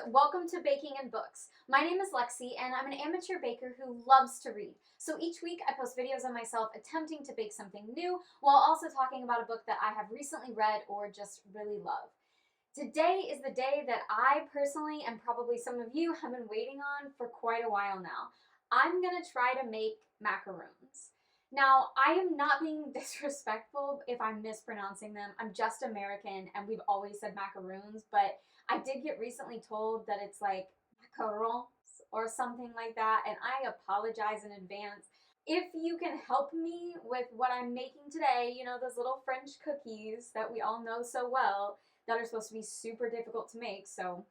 welcome to Baking and Books. My name is Lexi and I'm an amateur baker who loves to read. So each week I post videos of myself attempting to bake something new while also talking about a book that I have recently read or just really love. Today is the day that I personally and probably some of you have been waiting on for quite a while now. I'm gonna try to make macaroons. Now, I am not being disrespectful if I'm mispronouncing them. I'm just American and we've always said macaroons, but I did get recently told that it's like macarons or something like that, and I apologize in advance. If you can help me with what I'm making today, you know, those little French cookies that we all know so well that are supposed to be super difficult to make, so,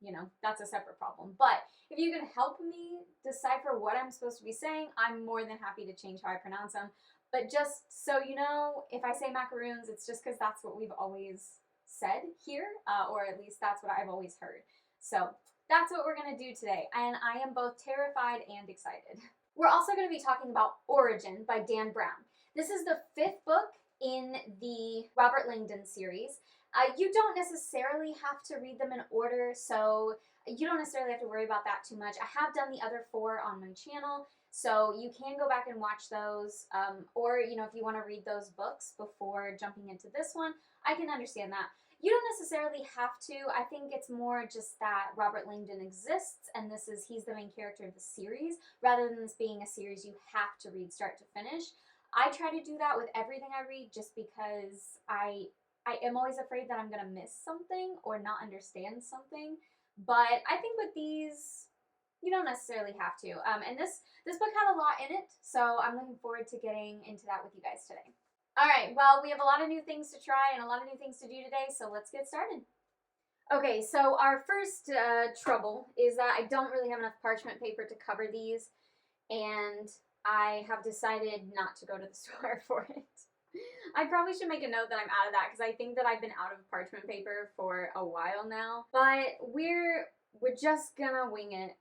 you know, that's a separate problem. But if you can help me decipher what I'm supposed to be saying, I'm more than happy to change how I pronounce them. But just so you know, if I say macaroons, it's just because that's what we've always said here, or at least that's what I've always heard. So that's what we're going to do today, and I am both terrified and excited. We're also going to be talking about Origin by Dan Brown. This is the 5th book in the Robert Langdon series. You don't necessarily have to read them in order, so you don't necessarily have to worry about that too much. I have done the other 4 on my channel, so you can go back and watch those, or, you know, if you want to read those books before jumping into this one, I can understand that. You don't necessarily have to. I think it's more just that Robert Langdon exists, and he's the main character of the series, rather than this being a series you have to read start to finish. I try to do that with everything I read just because I am always afraid that I'm going to miss something or not understand something. But I think with these, you don't necessarily have to. And this book had a lot in it, so I'm looking forward to getting into that with you guys today. All right, well, we have a lot of new things to try and a lot of new things to do today, so let's get started. Okay, so our first trouble is that I don't really have enough parchment paper to cover these, and I have decided not to go to the store for it. I probably should make a note that I'm out of that because I think that I've been out of parchment paper for a while now, but we're just gonna wing it.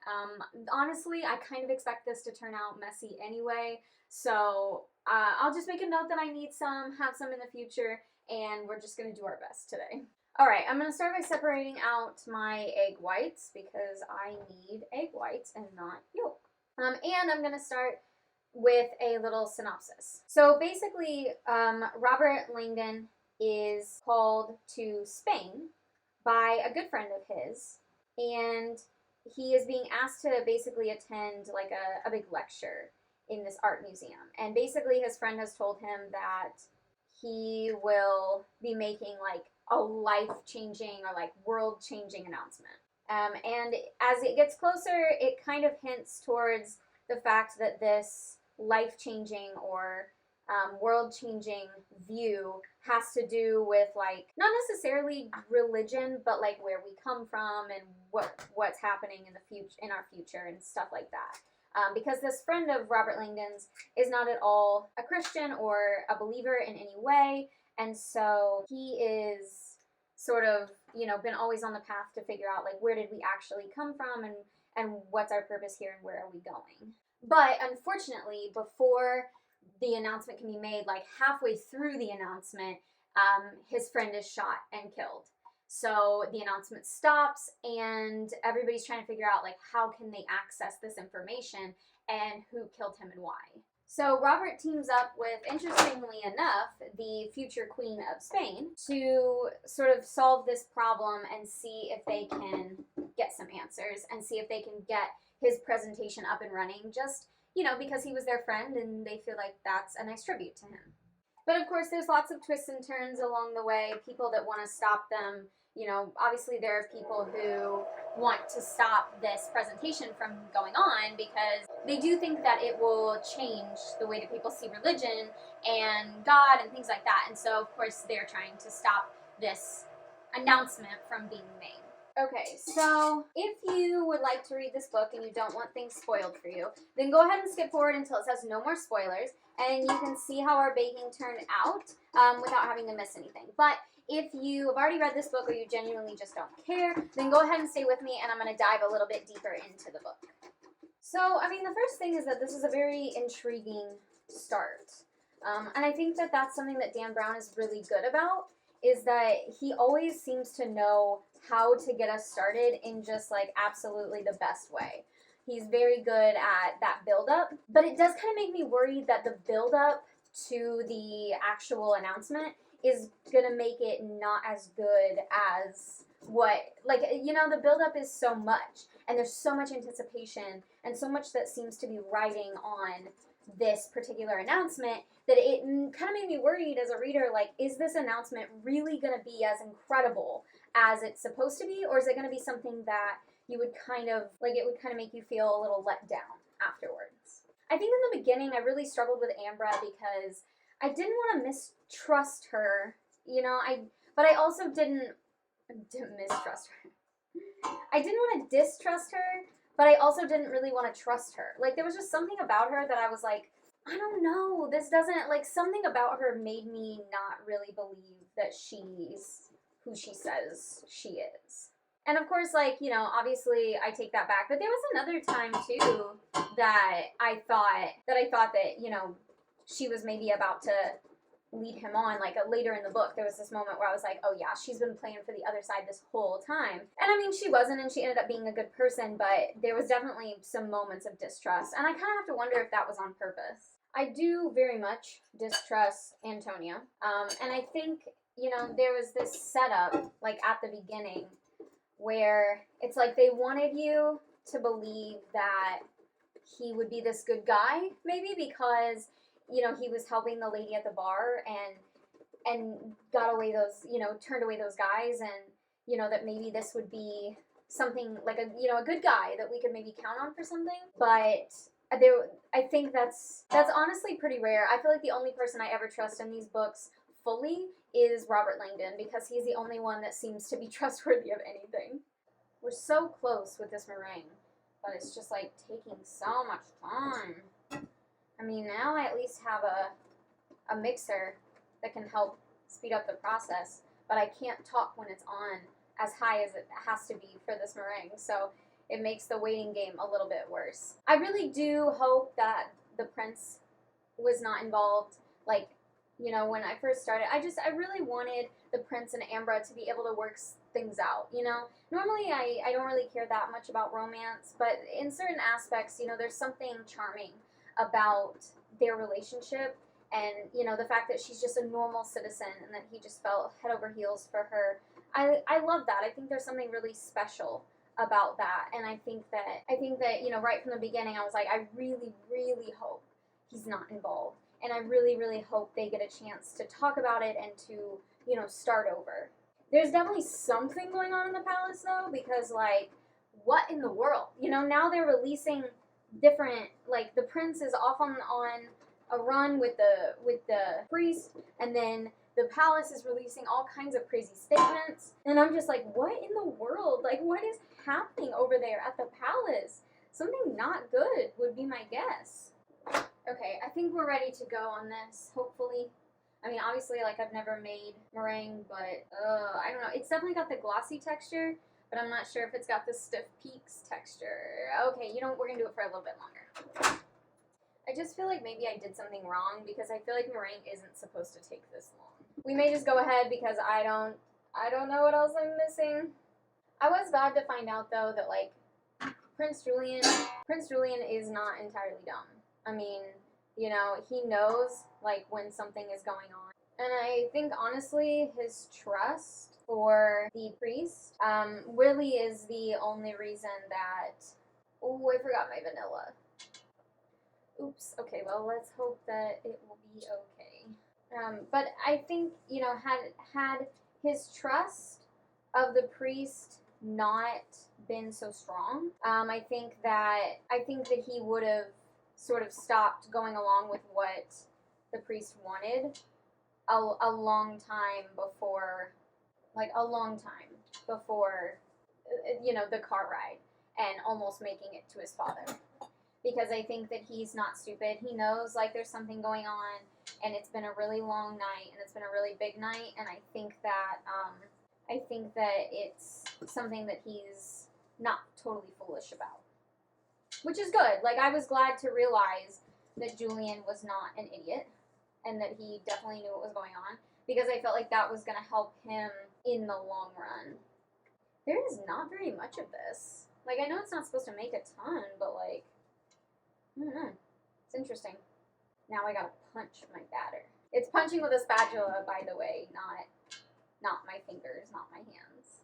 Honestly, I kind of expect this to turn out messy anyway, so I'll just make a note that I need some, have some in the future, and we're just gonna do our best today. All right, I'm gonna start by separating out my egg whites because I need egg whites and not yolk. And I'm gonna start with a little synopsis. So basically, Robert Langdon is called to Spain by a good friend of his, and he is being asked to basically attend like a big lecture in this art museum. And basically his friend has told him that he will be making like a life-changing or like world-changing announcement. And as it gets closer, it kind of hints towards the fact that this life-changing or world-changing view has to do with like not necessarily religion, but like where we come from and what's happening in the future, in our future, and stuff like that. Because this friend of Robert Langdon's is not at all a Christian or a believer in any way, and so he is sort of, you know, been always on the path to figure out like where did we actually come from and what's our purpose here and where are we going. But unfortunately, before the announcement can be made, like halfway through the announcement, his friend is shot and killed. So the announcement stops and everybody's trying to figure out like how can they access this information and who killed him and why. So Robert teams up with, interestingly enough, the future Queen of Spain to sort of solve this problem and see if they can get some answers and see if they can get his presentation up and running, just, you know, because he was their friend and they feel like that's a nice tribute to him. But of course, there's lots of twists and turns along the way, people that want to stop them. You know, obviously there are people who want to stop this presentation from going on because they do think that it will change the way that people see religion and God and things like that. And so, of course, they're trying to stop this announcement from being made. Okay, so if you would like to read this book and you don't want things spoiled for you, then go ahead and skip forward until it says no more spoilers, and you can see how our baking turned out without having to miss anything. But if you have already read this book or you genuinely just don't care, then go ahead and stay with me and I'm going to dive a little bit deeper into the book. So, I mean, the first thing is that this is a very intriguing start. And I think that that's something that Dan Brown is really good about, is that he always seems to know how to get us started in just like absolutely the best way. He's very good at that build-up, but it does kind of make me worried that the build-up to the actual announcement is gonna make it not as good as what, like, you know, the build-up is so much, and there's so much anticipation, and so much that seems to be riding on this particular announcement that it kind of made me worried as a reader, like, is this announcement really gonna be as incredible as it's supposed to be, or is it gonna be something that you would kind of, like, it would kind of make you feel a little let down afterwards. I think in the beginning I really struggled with Ambra because I didn't want to mistrust her, you know, but I also didn't mistrust her. I didn't want to distrust her, but I also didn't really want to trust her. Like, there was just something about her that I was like, I don't know, this doesn't, like, something about her made me not really believe that she's who she says she is. And of course, like, you know, obviously I take that back, but there was another time too that I thought that, you know, she was maybe about to lead him on, like, later in the book. There was this moment where I was like, oh yeah, she's been playing for the other side this whole time. And I mean, she wasn't, and she ended up being a good person, but there was definitely some moments of distrust, and I kind of have to wonder if that was on purpose. I do very much distrust Antonia, and I think, you know, there was this setup, like, at the beginning where it's like they wanted you to believe that he would be this good guy, maybe because, you know, he was helping the lady at the bar and got away those, you know, turned away those guys, and, you know, that maybe this would be something like a, you know, a good guy that we could maybe count on for something. But I think that's honestly pretty rare. I feel like the only person I ever trust in these books fully is Robert Langdon, because he's the only one that seems to be trustworthy of anything. We're so close with this meringue, but it's just like taking so much time. I mean, now I at least have a mixer that can help speed up the process, but I can't talk when it's on as high as it has to be for this meringue, so it makes the waiting game a little bit worse. I really do hope that the prince was not involved. Like, you know, when I first started, I really wanted the prince and Ambra to be able to work things out, you know? Normally, I don't really care that much about romance, but in certain aspects, you know, there's something charming about their relationship, and, you know, the fact that she's just a normal citizen and that he just fell head over heels for her. I love that. I think there's something really special about that, and I think that, you know, right from the beginning, I was like, I really, really hope he's not involved. And I really, really hope they get a chance to talk about it and to, you know, start over. There's definitely something going on in the palace, though, because, like, what in the world? You know, now they're releasing different, like, the prince is off on a run with the priest, and then the palace is releasing all kinds of crazy statements. And I'm just like, what in the world? Like, what is happening over there at the palace? Something not good would be my guess. Okay, I think we're ready to go on this, hopefully. I mean, obviously, like, I've never made meringue, but, I don't know. It's definitely got the glossy texture, but I'm not sure if it's got the stiff peaks texture. Okay, you know what? We're gonna do it for a little bit longer. I just feel like maybe I did something wrong, because I feel like meringue isn't supposed to take this long. We may just go ahead, because I don't know what else I'm missing. I was glad to find out, though, that, like, Prince Julian is not entirely dumb. I mean, you know, he knows, like, when something is going on. And I think, honestly, his trust for the priest really is the only reason that... Oh, I forgot my vanilla. Oops. Okay, well, let's hope that it will be okay. But I think, you know, had his trust of the priest not been so strong, I think that he would have sort of stopped going along with what the priest wanted a long time before, you know, the car ride and almost making it to his father. Because I think that he's not stupid. He knows, like, there's something going on, and it's been a really long night, and it's been a really big night, and I think that it's something that he's not totally foolish about. Which is good. Like, I was glad to realize that Julian was not an idiot, and that he definitely knew what was going on. because I felt like that was going to help him in the long run. There is not very much of this. Like, I know it's not supposed to make a ton, but like, I don't know. It's interesting. Now I gotta punch my batter. It's punching with a spatula, by the way, not my fingers, not my hands.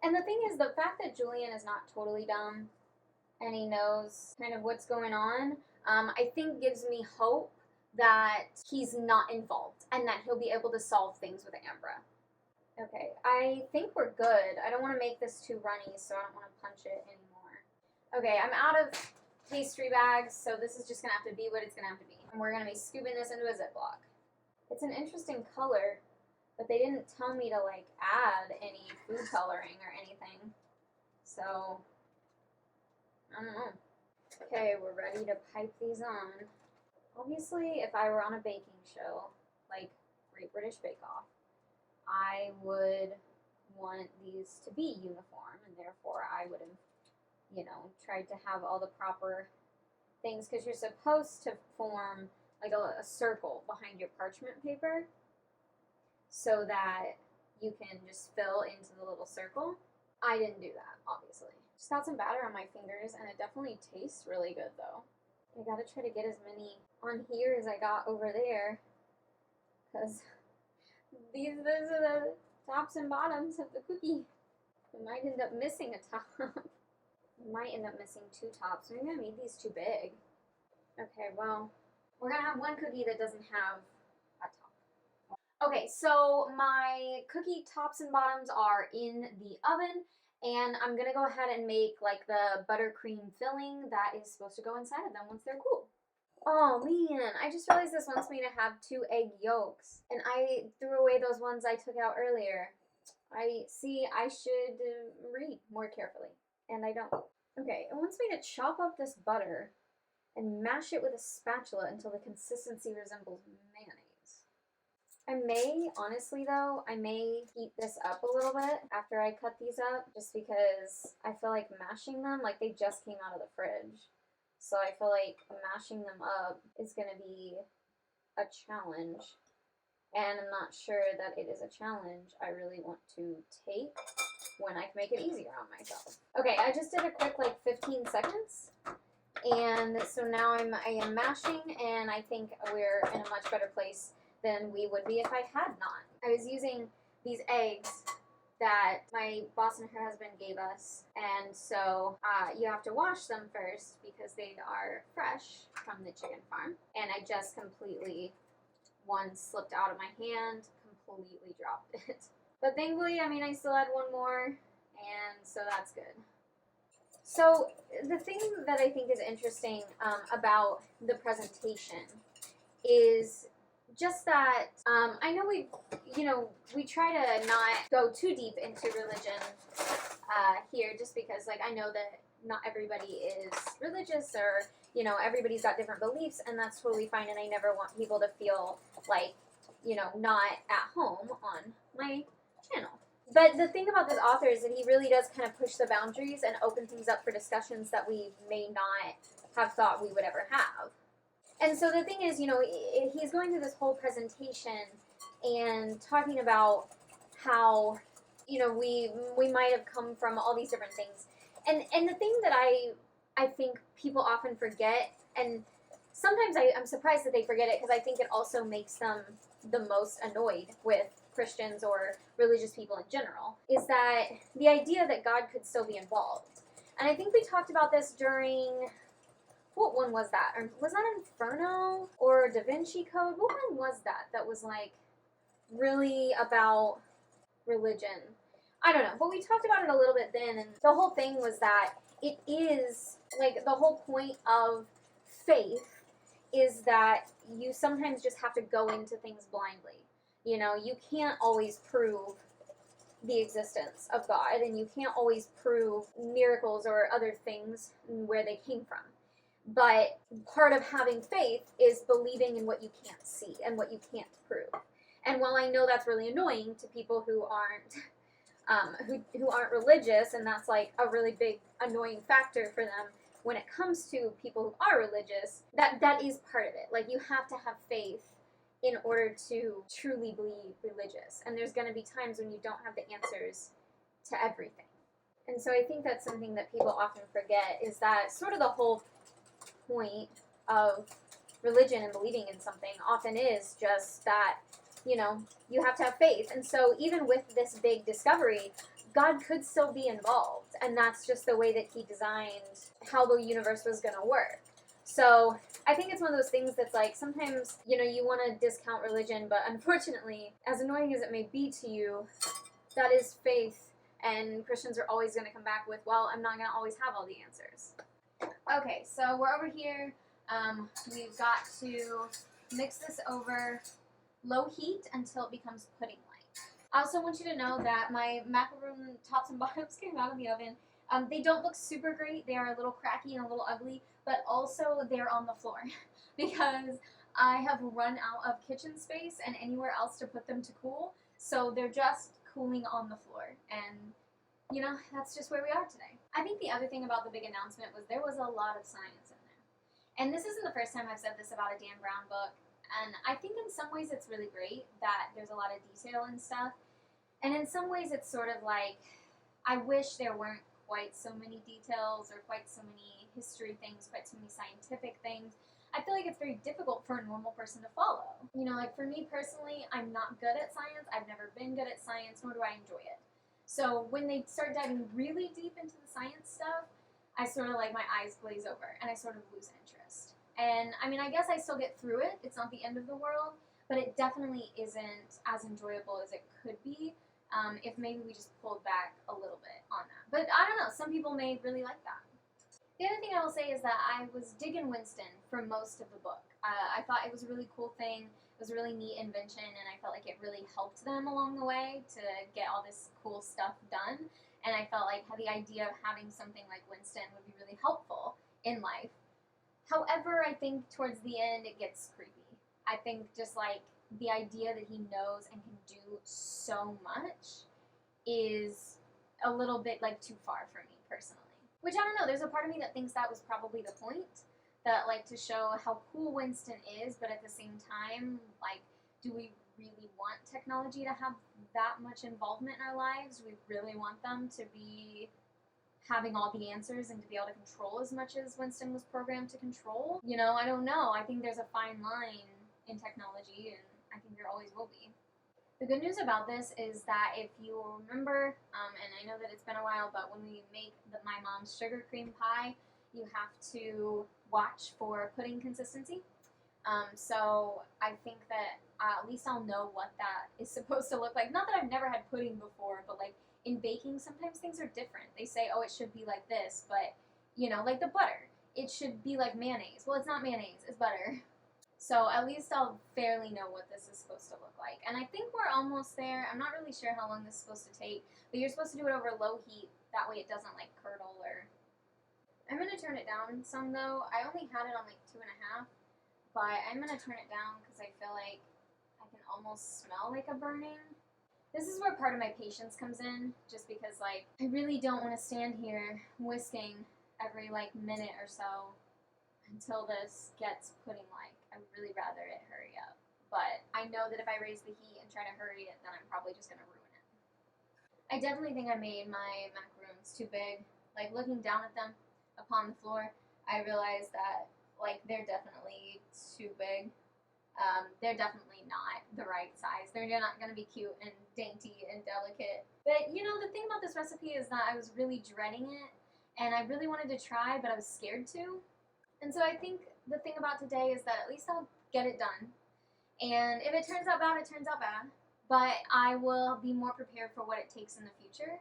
And the thing is, the fact that Julian is not totally dumb and he knows kind of what's going on, I think gives me hope that he's not involved and that he'll be able to solve things with Ambra. Okay, I think we're good. I don't want to make this too runny, so I don't want to punch it anymore. Okay, I'm out of pastry bags, so this is just going to have to be what it's going to have to be. And we're going to be scooping this into a Ziploc. It's an interesting color, but they didn't tell me to, like, add any food coloring or anything. So, I don't know. Okay, we're ready to pipe these on. Obviously, if I were on a baking show, like Great British Bake Off, I would want these to be uniform, and therefore I would have, you know, tried to have all the proper things, because you're supposed to form like a circle behind your parchment paper so that you can just fill into the little circle. I didn't do that, obviously. Just got some batter on my fingers, and it definitely tastes really good, though. I gotta try to get as many on here as I got over there, because those are the tops and bottoms of the cookie. I might end up missing a top. I might end up missing two tops. Maybe I made these too big. Okay, well, we're gonna have one cookie that doesn't have a top. Okay, so my cookie tops and bottoms are in the oven, and I'm gonna go ahead and make like the buttercream filling that is supposed to go inside of them once they're cool. Oh man, I just realized this wants me to have 2 egg yolks, and I threw away those ones I took out earlier. I should read more carefully, and I don't. Okay, it wants me to chop up this butter and mash it with a spatula until the consistency resembles mayonnaise. I may, honestly though, I may heat this up a little bit after I cut these up, just because I feel like mashing them, like they just came out of the fridge. So I feel like mashing them up is going to be a challenge, and I'm not sure that it is a challenge I really want to take when I can make it easier on myself. Okay, I just did a quick like 15 seconds, and so now I am mashing, and I think we're in a much better place than we would be if I had not. I was using these eggs that my boss and her husband gave us, and so you have to wash them first because they are fresh from the chicken farm, and I just completely, one slipped out of my hand, completely dropped it. But thankfully, I mean, I still had one more, and so that's good. So the thing that I think is interesting about the presentation is just that I know we try to not go too deep into religion here, just because like I know that not everybody is religious, or everybody's got different beliefs, and that's totally fine, and I never want people to feel like not at home on my channel. But the thing about this author is that he really does kind of push the boundaries and open things up for discussions that we may not have thought we would ever have. And so the thing is, he's going through this whole presentation and talking about how, we might have come from all these different things. And the thing that I think people often forget, and sometimes I'm surprised that they forget it, because I think it also makes them the most annoyed with Christians or religious people in general, is that the idea that God could still be involved. And I think we talked about this during... What one was that? Or was that Inferno or Da Vinci Code? What one was that was like really about religion? I don't know, but we talked about it a little bit then, and the whole thing was that it is like the whole point of faith is that you sometimes just have to go into things blindly. You can't always prove the existence of God, and you can't always prove miracles or other things where they came from. But part of having faith is believing in what you can't see and what you can't prove. And while I know that's really annoying to people who aren't who aren't religious, and that's like a really big annoying factor for them when it comes to people who are religious, that is part of it. Like, you have to have faith in order to truly be religious. And there's going to be times when you don't have the answers to everything. And so I think that's something that people often forget, is that sort of the whole point of religion and believing in something often is just that, you know, you have to have faith. And so even with this big discovery, God could still be involved. And that's just the way that he designed how the universe was going to work. So I think it's one of those things that's like, sometimes, you know, you want to discount religion, but unfortunately, as annoying as it may be to you, that is faith. And Christians are always going to come back with, well, I'm not going to always have all the answers. Okay, so we're over here. We've got to mix this over low heat until it becomes pudding-like. I also want you to know that my macaroon tops and bottoms came out of the oven. They don't look super great. They are a little cracky and a little ugly, but also they're on the floor because I have run out of kitchen space and anywhere else to put them to cool. So they're just cooling on the floor, and you know, that's just where we are today. I think the other thing about the big announcement was there was a lot of science in there. And this isn't the first time I've said this about a Dan Brown book, and I think in some ways it's really great that there's a lot of detail and stuff. And in some ways it's sort of like, I wish there weren't quite so many details or quite so many history things, quite so many scientific things. I feel like it's very difficult for a normal person to follow. You know, like for me personally, I'm not good at science. I've never been good at science, nor do I enjoy it. So when they start diving really deep into the science stuff, I sort of like my eyes glaze over and I sort of lose interest. And I mean, I guess I still get through it. It's not the end of the world, but it definitely isn't as enjoyable as it could be if maybe we just pulled back a little bit on that. But I don't know, some people may really like that. The other thing I will say is that I was digging Winston for most of the book. I thought it was a really cool thing. It was a really neat invention, and I felt like it really helped them along the way to get all this cool stuff done. And I felt like the idea of having something like Winston would be really helpful in life. However, I think towards the end it gets creepy. I think just like the idea that he knows and can do so much is a little bit like too far for me personally. Which I don't know, there's a part of me that thinks that was probably the point. That like to show how cool Winston is, but at the same time, like, do we really want technology to have that much involvement in our lives? Do we really want them to be having all the answers and to be able to control as much as Winston was programmed to control? You know, I don't know. I think there's a fine line in technology, and I think there always will be. The good news about this is that if you remember, and I know that it's been a while, but when we make my mom's sugar cream pie, you have to watch for pudding consistency. So I think that at least I'll know what that is supposed to look like. Not that I've never had pudding before, but like in baking, sometimes things are different. They say, oh, it should be like this, but you know, like the butter, it should be like mayonnaise. Well, it's not mayonnaise, it's butter. So at least I'll fairly know what this is supposed to look like. And I think we're almost there. I'm not really sure how long this is supposed to take, but you're supposed to do it over low heat. That way it doesn't like curdle or... I'm going to turn it down some though. I only had it on like 2.5, but I'm going to turn it down because I feel like I can almost smell like a burning. This is where part of my patience comes in, just because like I really don't want to stand here whisking every like minute or so until this gets pudding-like. I would really rather it hurry up. But I know that if I raise the heat and try to hurry it, then I'm probably just going to ruin it. I definitely think I made my macaroons too big. Like, looking down at them upon the floor, I realized that, like, they're definitely too big. They're definitely not the right size. They're not going to be cute and dainty and delicate. But, you know, the thing about this recipe is that I was really dreading it, and I really wanted to try, but I was scared to. And so I think the thing about today is that at least I'll get it done. And if it turns out bad, it turns out bad. But I will be more prepared for what it takes in the future.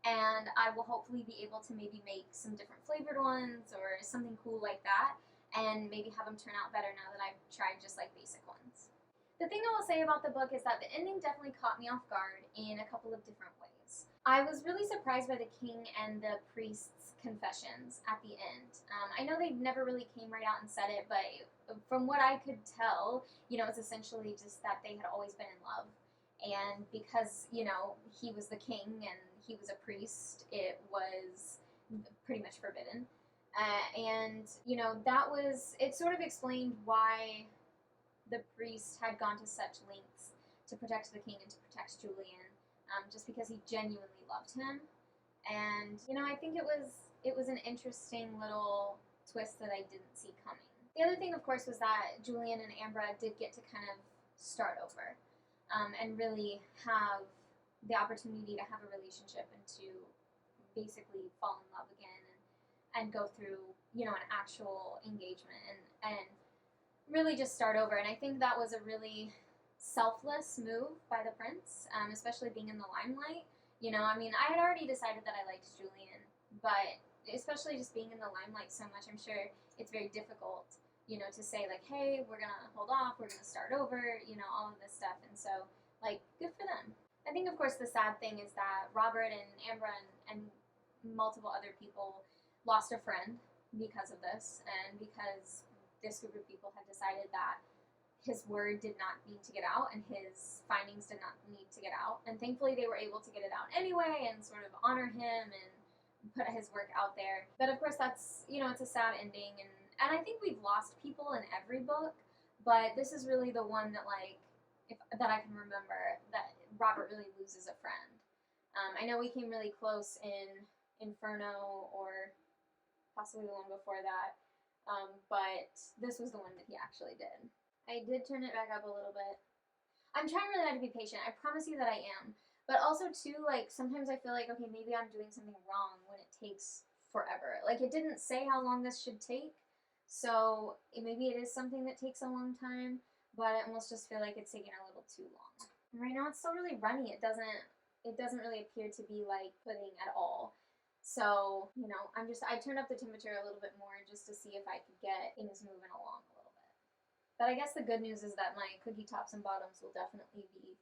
And I will hopefully be able to maybe make some different flavored ones or something cool like that. And maybe have them turn out better now that I've tried just like basic ones. The thing I will say about the book is that the ending definitely caught me off guard in a couple of different ways. I was really surprised by the king and the priest's confessions at the end. I know they never really came right out and said it, but from what I could tell, you know, it's essentially just that they had always been in love. And because, you know, he was the king and he was a priest, it was pretty much forbidden. And, you know, that was, it sort of explained why the priest had gone to such lengths to protect the king and to protect Julian, just because he genuinely loved him. And I think it was an interesting little twist that I didn't see coming. The other thing, of course, was that Julian and Ambra did get to kind of start over, and really have the opportunity to have a relationship and to basically fall in love again, and go through an actual engagement, and really just start over. And I think that was a really selfless move by the prince, especially being in the limelight. I had already decided that I liked Julian, but especially just being in the limelight so much, I'm sure it's very difficult, to say, like, hey, we're going to hold off, we're going to start over, all of this stuff. And so, like, good for them. I think, of course, the sad thing is that Robert and Ambra and multiple other people lost a friend because of this, and because this group of people had decided that his word did not need to get out and his findings did not need to get out. And thankfully they were able to get it out anyway and sort of honor him and put his work out there. But of course that's, it's a sad ending, and I think we've lost people in every book, but this is really the one that, like, that I can remember that Robert really loses a friend. I know we came really close in Inferno, or possibly the one before that, but this was the one that he actually did. I did turn it back up a little bit. I'm trying really hard to be patient. I promise you that I am. But also, too, like, sometimes I feel like, okay, maybe I'm doing something wrong when it takes forever. Like, it didn't say how long this should take, so maybe it is something that takes a long time, but I almost just feel like it's taking a little too long. And right now it's still really runny. It doesn't really appear to be, like, pudding at all. So, I turned up the temperature a little bit more just to see if I could get things moving along a little bit. But I guess the good news is that my cookie tops and bottoms will definitely be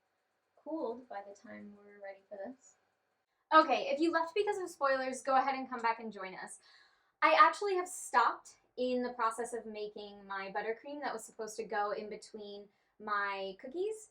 cooled by the time we're ready for this. Okay, if you left because of spoilers, go ahead and come back and join us. I actually have stopped in the process of making my buttercream that was supposed to go in between my cookies,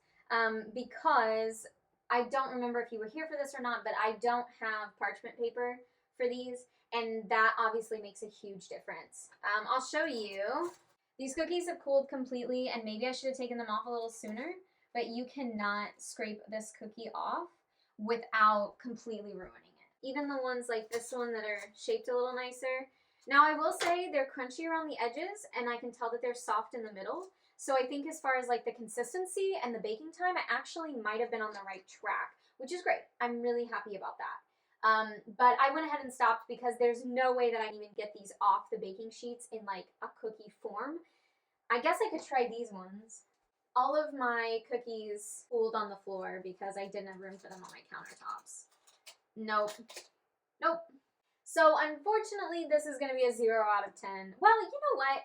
because I don't remember if you were here for this or not, but I don't have parchment paper for these, and that obviously makes a huge difference. I'll show you. These cookies have cooled completely, and maybe I should have taken them off a little sooner, but you cannot scrape this cookie off without completely ruining it. Even the ones like this one that are shaped a little nicer. Now I will say they're crunchy around the edges, and I can tell that they're soft in the middle. So I think as far as like the consistency and the baking time, I actually might have been on the right track, which is great. I'm really happy about that. But I went ahead and stopped because there's no way that I can even get these off the baking sheets in like a cookie form. I guess I could try these ones. All of my cookies cooled on the floor because I didn't have room for them on my countertops. Nope. So unfortunately, this is going to be a 0 out of 10. Well, you know what?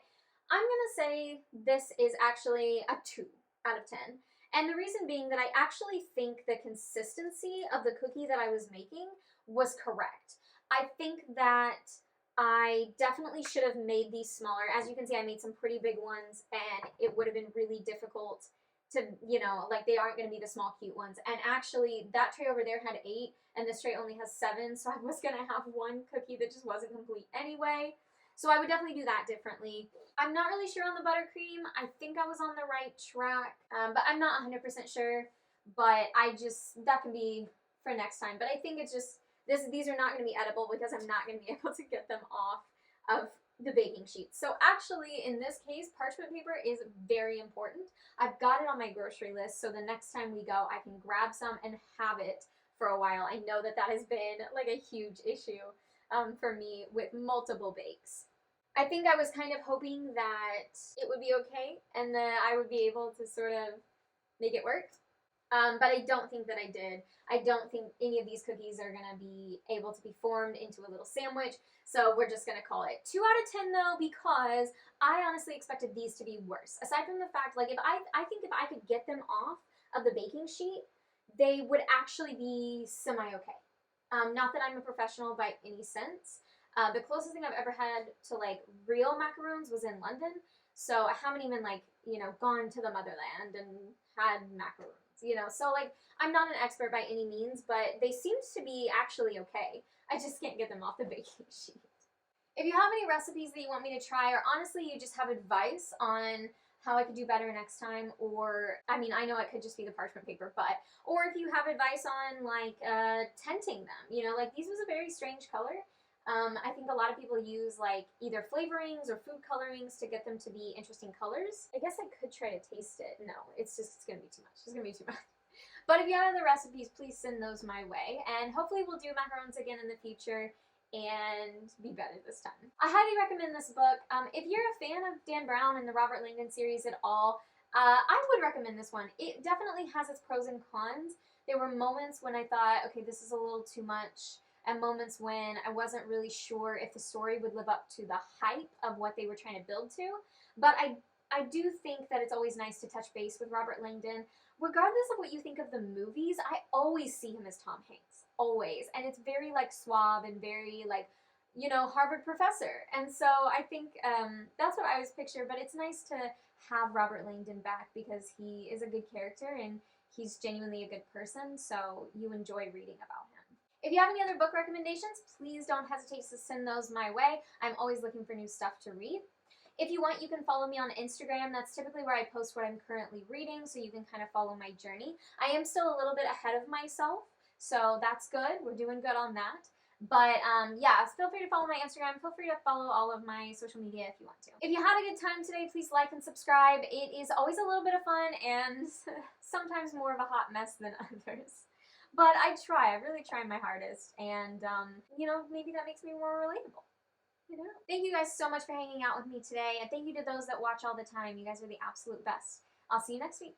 I'm going to say this is actually a 2 out of 10. And the reason being that I actually think the consistency of the cookie that I was making was correct. I think that I definitely should have made these smaller. As you can see, I made some pretty big ones, and it would have been really difficult to, like, they aren't going to be the small cute ones. And actually, that tray over there had 8, and this tray only has 7, so I was going to have one cookie that just wasn't complete anyway. So I would definitely do that differently. I'm not really sure on the buttercream. I think I was on the right track, but I'm not 100% sure. But that can be for next time. But I think it's just, these are not going to be edible because I'm not going to be able to get them off of the baking sheet. So actually, in this case, parchment paper is very important. I've got it on my grocery list, so the next time we go, I can grab some and have it for a while. I know that has been like a huge issue for me with multiple bakes. I think I was kind of hoping that it would be okay and that I would be able to sort of make it work. But I don't think that I did. I don't think any of these cookies are going to be able to be formed into a little sandwich. So we're just going to call it 2 out of 10 though, because I honestly expected these to be worse. Aside from the fact, like, I think if I could get them off of the baking sheet, they would actually be semi-okay. Not that I'm a professional by any sense. The closest thing I've ever had to like real macarons was in London. So I haven't even like, gone to the motherland and had macarons. So like, I'm not an expert by any means, but they seem to be actually okay. I just can't get them off the baking sheet. If you have any recipes that you want me to try, or honestly you just have advice on how I could do better next time, or, I mean, I know it could just be the parchment paper, but, or if you have advice on, like, tinting them, you know, like, these was a very strange color. I think a lot of people use, like, either flavorings or food colorings to get them to be interesting colors. I guess I could try to taste it. No, it's gonna be too much. It's gonna be too much. But if you have other recipes, please send those my way, and hopefully we'll do macarons again in the future and be better this time. I highly recommend this book. If you're a fan of Dan Brown and the Robert Langdon series at all, I would recommend this one. It definitely has its pros and cons. There were moments when I thought, okay, this is a little too much, and moments when I wasn't really sure if the story would live up to the hype of what they were trying to build to. But I do think that it's always nice to touch base with Robert Langdon. Regardless of what you think of the movies, I always see him as Tom Hanks. Always. And it's very, like, suave and very, like, you know, Harvard professor. And so I think that's what I always picture. But it's nice to have Robert Langdon back because he is a good character and he's genuinely a good person. So you enjoy reading about him. If you have any other book recommendations, please don't hesitate to send those my way. I'm always looking for new stuff to read. If you want, you can follow me on Instagram. That's typically where I post what I'm currently reading, so you can kind of follow my journey. I am still a little bit ahead of myself, so that's good. We're doing good on that. But yeah, feel free to follow my Instagram. Feel free to follow all of my social media if you want to. If you had a good time today, please like and subscribe. It is always a little bit of fun and sometimes more of a hot mess than others. But I try. I really try my hardest. And, you know, maybe that makes me more relatable. You know? Thank you guys so much for hanging out with me today. And thank you to those that watch all the time. You guys are the absolute best. I'll see you next week.